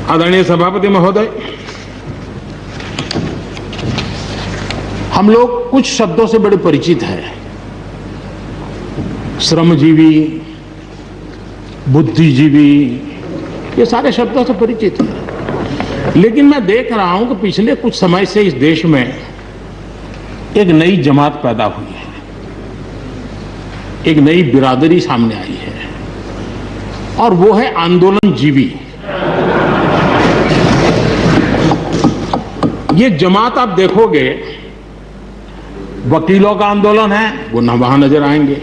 आदरणीय सभापति महोदय, हम लोग कुछ शब्दों से बड़े परिचित हैं। श्रमजीवी, बुद्धिजीवी, ये सारे शब्दों से परिचित हैं। लेकिन मैं देख रहा हूं कि पिछले कुछ समय से इस देश में एक नई जमात पैदा हुई है, एक नई बिरादरी सामने आई है, और वो है आंदोलनजीवी। ये जमात आप देखोगे, वकीलों का आंदोलन है वो वहां नजर आएंगे,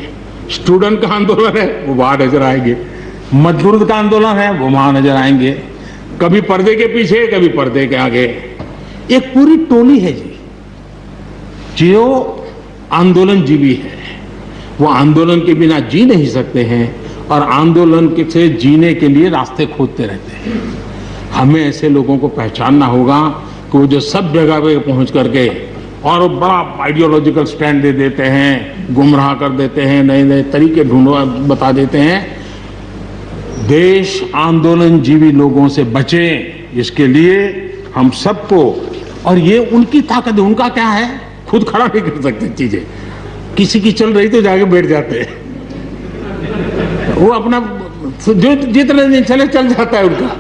स्टूडेंट का आंदोलन है वो वहां नजर आएंगे, मजदूर का आंदोलन है वो वहां नजर आएंगे, कभी पर्दे के पीछे कभी पर्दे के आगे। एक पूरी टोली है जी जो आंदोलनजीवी है। वो आंदोलन के बिना जी नहीं सकते हैं और आंदोलन से जीने के लिए रास्ते खोजते रहते हैं। हमें ऐसे लोगों को पहचानना होगा कि वो जो सब जगह पे पहुंच करके और बड़ा आइडियोलॉजिकल स्टैंड दे देते हैं, गुमराह कर देते हैं, नए नए तरीके बता देते हैं। देश आंदोलनजीवी लोगों से बचे, इसके लिए हम सबको, और ये उनकी ताकत है। उनका क्या है, खुद खड़ा नहीं कर सकते चीजें, किसी की चल रही तो जाके बैठ जाते हैं, वो अपना जो जितने दिन चले चल जाता है उनका।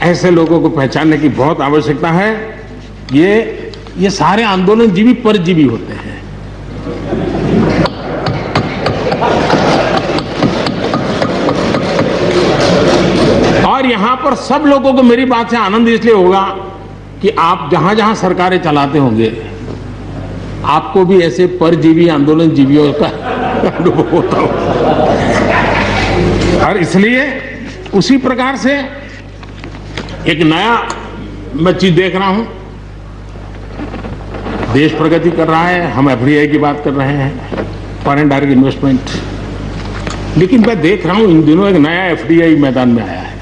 ऐसे लोगों को पहचानने की बहुत आवश्यकता है। ये सारे आंदोलनजीवी परजीवी होते हैं। और यहां पर सब लोगों को मेरी बात से आनंद इसलिए होगा कि आप जहां जहां सरकारें चलाते होंगे, आपको भी ऐसे परजीवी आंदोलनजीवियों का अनुभव होता होगा। और इसलिए उसी प्रकार से एक नया मैं चीज देख रहा हूं, देश प्रगति कर रहा है, हम एफडीआई की बात कर रहे हैं, फॉरेन डायरेक्ट इन्वेस्टमेंट, लेकिन मैं देख रहा हूं इन दिनों एक नया एफडीआई मैदान में आया है।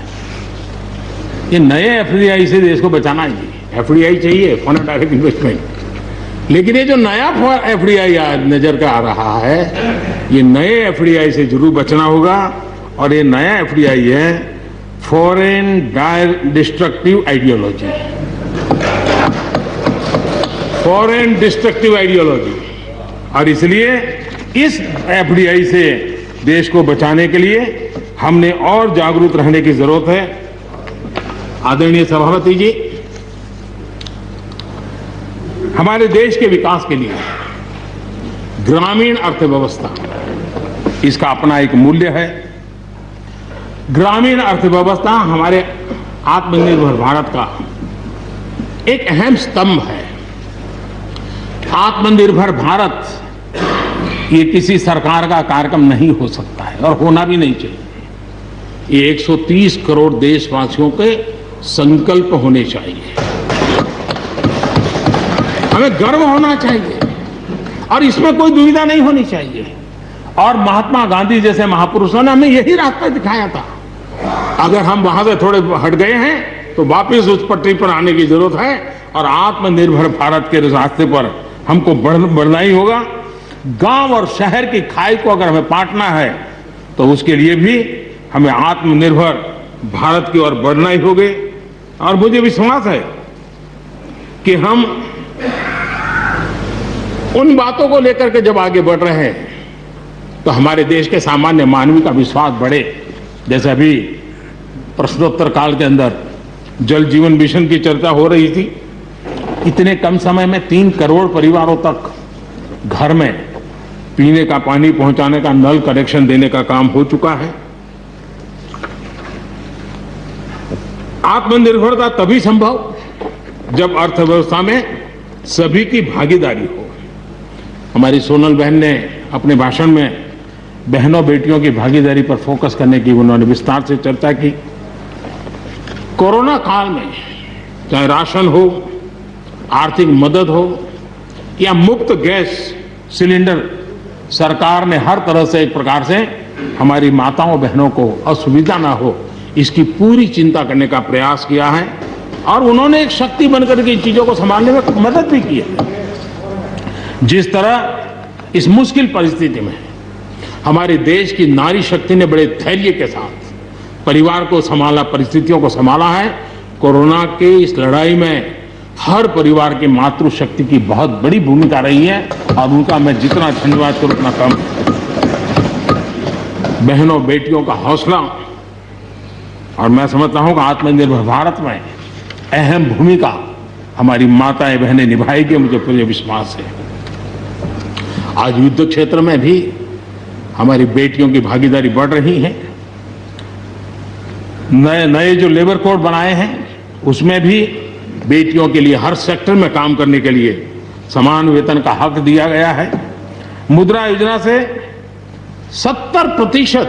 ये नए एफडीआई से देश को बचाना है। एफडीआई चाहिए, फॉरेन डायरेक्ट इन्वेस्टमेंट, लेकिन ये जो नया एफडीआई नजर का आ रहा है, ये नए एफडीआई से जरूर बचना होगा। और ये नया एफडीआई है foreign destructive ideology, foreign destructive ideology. और इसलिए इस एफडीआई से देश को बचाने के लिए हमने और जागरूक रहने की जरूरत है। आदरणीय सभापति जी, हमारे देश के विकास के लिए ग्रामीण अर्थव्यवस्था, इसका अपना एक मूल्य है। ग्रामीण अर्थव्यवस्था हमारे आत्मनिर्भर भारत का एक अहम स्तंभ है। आत्मनिर्भर भारत ये किसी सरकार का कार्यक्रम नहीं हो सकता है और होना भी नहीं चाहिए। ये 130 करोड़ देशवासियों के संकल्प होने चाहिए। हमें गर्व होना चाहिए और इसमें कोई दुविधा नहीं होनी चाहिए। और महात्मा गांधी जैसे महापुरुषों ने हमें यही रास्ता दिखाया था। अगर हम वहां से थोड़े हट गए हैं तो वापस उस पटरी पर आने की जरूरत है और आत्मनिर्भर भारत के रास्ते पर हमको बढ़ना ही होगा। गांव और शहर की खाई को अगर हमें पाटना है तो उसके लिए भी हमें आत्मनिर्भर भारत की ओर बढ़ना ही होगा। और मुझे विश्वास है कि हम उन बातों को लेकर के जब आगे बढ़ रहे हैं तो हमारे देश के सामान्य मानवी का विश्वास बढ़े। जैसे अभी प्रश्नोत्तर काल के अंदर जल जीवन मिशन की चर्चा हो रही थी। इतने कम समय में 3 करोड़ परिवारों तक घर में पीने का पानी पहुंचाने का, नल कनेक्शन देने का काम हो चुका है। आत्मनिर्भरता तभी संभव जब अर्थव्यवस्था में सभी की भागीदारी हो। हमारी सोनल बहन ने अपने भाषण में बहनों बेटियों की भागीदारी पर फोकस करने की उन्होंने विस्तार से चर्चा की। कोरोना काल में चाहे राशन हो, आर्थिक मदद हो या मुफ्त गैस सिलेंडर, सरकार ने हर तरह से एक प्रकार से हमारी माताओं बहनों को असुविधा ना हो इसकी पूरी चिंता करने का प्रयास किया है। और उन्होंने एक शक्ति बनकर के इन चीजों को संभालने में मदद भी की है। जिस तरह इस मुश्किल परिस्थिति में हमारे देश की नारी शक्ति ने बड़े धैर्य के साथ परिवार को संभाला, परिस्थितियों को संभाला है, कोरोना के इस लड़ाई में हर परिवार की मातृशक्ति की बहुत बड़ी भूमिका रही है और उनका मैं जितना धन्यवाद करूं उतना कम। बहनों बेटियों का हौसला और मैं समझता हूं कि आत्मनिर्भर भारत में अहम भूमिका हमारी माताएं बहनें निभाएगी, मुझे पूरे विश्वास है। आज युद्ध क्षेत्र में भी हमारी बेटियों की भागीदारी बढ़ रही है। नए जो लेबर कोड बनाए हैं उसमें भी बेटियों के लिए हर सेक्टर में काम करने के लिए समान वेतन का हक दिया गया है। मुद्रा योजना से 70%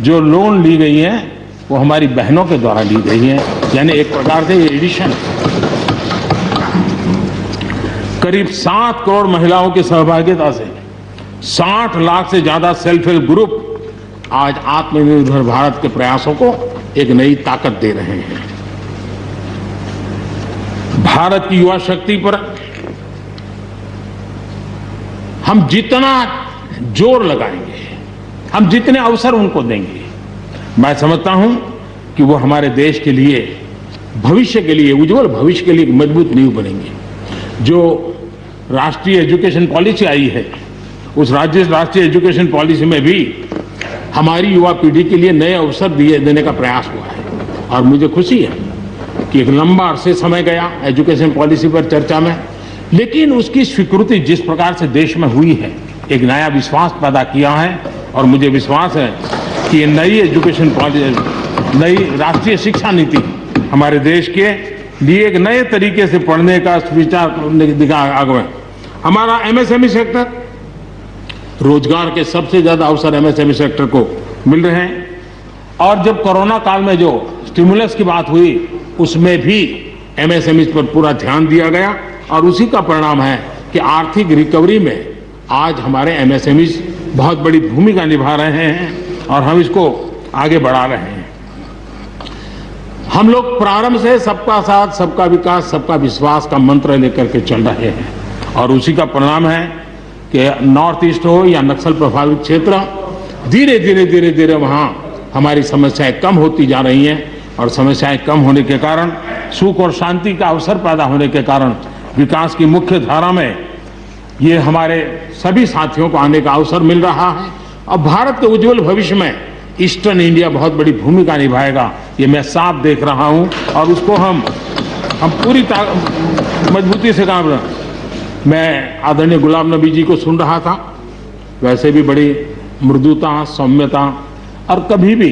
जो लोन ली गई है वो हमारी बहनों के द्वारा ली गई है, यानी एक प्रकार से एडिशन। करीब 7 करोड़ महिलाओं की सहभागिता से 60 लाख से ज्यादा सेल्फ हेल्प ग्रुप आज आत्मनिर्भर भारत के प्रयासों को एक नई ताकत दे रहे हैं। भारत की युवा शक्ति पर हम जितना जोर लगाएंगे, हम जितने अवसर उनको देंगे, मैं समझता हूं कि वो हमारे देश के लिए भविष्य के लिए, उज्जवल भविष्य के लिए एक मजबूत नींव बनेंगे। जो राष्ट्रीय एजुकेशन पॉलिसी आई है उस राष्ट्रीय एजुकेशन पॉलिसी में भी हमारी युवा पीढ़ी के लिए नए अवसर देने का प्रयास हुआ है और मुझे खुशी है कि एक लंबा अरसे समय गया एजुकेशन पॉलिसी पर चर्चा में, लेकिन उसकी स्वीकृति जिस प्रकार से देश में हुई है एक नया विश्वास पैदा किया है और मुझे विश्वास है कि ये नई एजुकेशन पॉलिसी, नई राष्ट्रीय शिक्षा नीति हमारे देश के लिए एक नए तरीके से पढ़ने का विचार दिखा आगे। हमारा एमएसएमई सेक्टर, रोजगार के सबसे ज्यादा अवसर एमएसएमई सेक्टर को मिल रहे हैं और जब कोरोना काल में जो स्टिमुलस की बात हुई उसमें भी एमएसएमई पर पूरा ध्यान दिया गया और उसी का परिणाम है कि आर्थिक रिकवरी में आज हमारे एमएसएमई बहुत बड़ी भूमिका निभा रहे हैं और हम इसको आगे बढ़ा रहे हैं। हम लोग प्रारंभ से सबका साथ, सबका विकास, सबका विश्वास का मंत्र लेकर के चल रहे हैं और उसी का परिणाम है कि नॉर्थ ईस्ट हो या नक्सल प्रभावित क्षेत्र, धीरे धीरे वहाँ हमारी समस्याएं कम होती जा रही हैं और समस्याएं कम होने के कारण, सुख और शांति का अवसर पैदा होने के कारण विकास की मुख्य धारा में ये हमारे सभी साथियों को आने का अवसर मिल रहा है और भारत के उज्जवल भविष्य में ईस्टर्न इंडिया बहुत बड़ी भूमिका निभाएगा, ये मैं साफ देख रहा हूँ और उसको हम पूरी मजबूती से काम रहे। मैं आदरणीय गुलाम नबी जी को सुन रहा था, वैसे भी बड़ी मृदुता, सौम्यता और कभी भी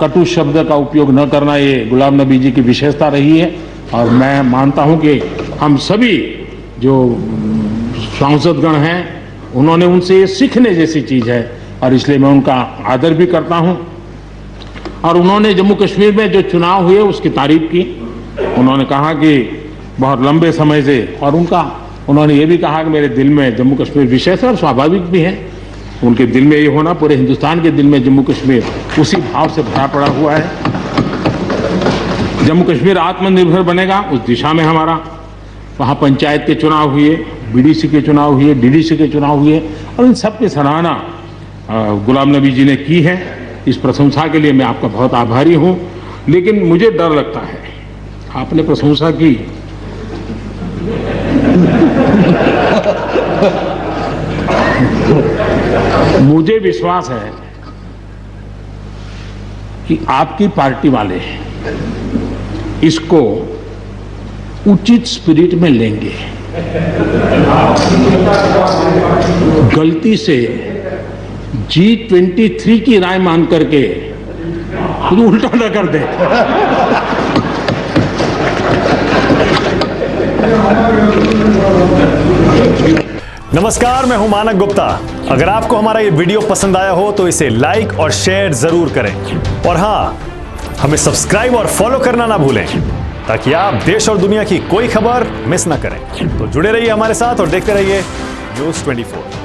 कटु शब्द का उपयोग न करना ये गुलाम नबी जी की विशेषता रही है और मैं मानता हूं कि हम सभी जो सांसदगण हैं उन्होंने उनसे ये सीखने जैसी चीज है और इसलिए मैं उनका आदर भी करता हूं। और उन्होंने जम्मू कश्मीर में जो चुनाव हुए उसकी तारीफ की। उन्होंने कहा कि बहुत लंबे समय से, और उन्होंने ये भी कहा कि मेरे दिल में जम्मू कश्मीर विशेष है और स्वाभाविक भी है, उनके दिल में ये होना पूरे हिंदुस्तान के दिल में जम्मू कश्मीर उसी भाव से भरा पड़ा हुआ है। जम्मू कश्मीर आत्मनिर्भर बनेगा उस दिशा में हमारा, वहाँ पंचायत के चुनाव हुए, बीडीसी के चुनाव हुए, डीडीसी के चुनाव हुए और इन सब की सराहना गुलाम नबी जी ने की है। इस प्रशंसा के लिए मैं आपका बहुत आभारी हूँ, लेकिन मुझे डर लगता है। आपने प्रशंसा की मुझे विश्वास है कि आपकी पार्टी वाले इसको उचित स्पिरिट में लेंगे, गलती से G23 की राय मान करके कुछ उल्टा न कर दे। नमस्कार, मैं हूं मानक गुप्ता। अगर आपको हमारा ये वीडियो पसंद आया हो तो इसे लाइक और शेयर जरूर करें और हाँ, हमें सब्सक्राइब और फॉलो करना ना भूलें ताकि आप देश और दुनिया की कोई खबर मिस ना करें। तो जुड़े रहिए हमारे साथ और देखते रहिए News 24।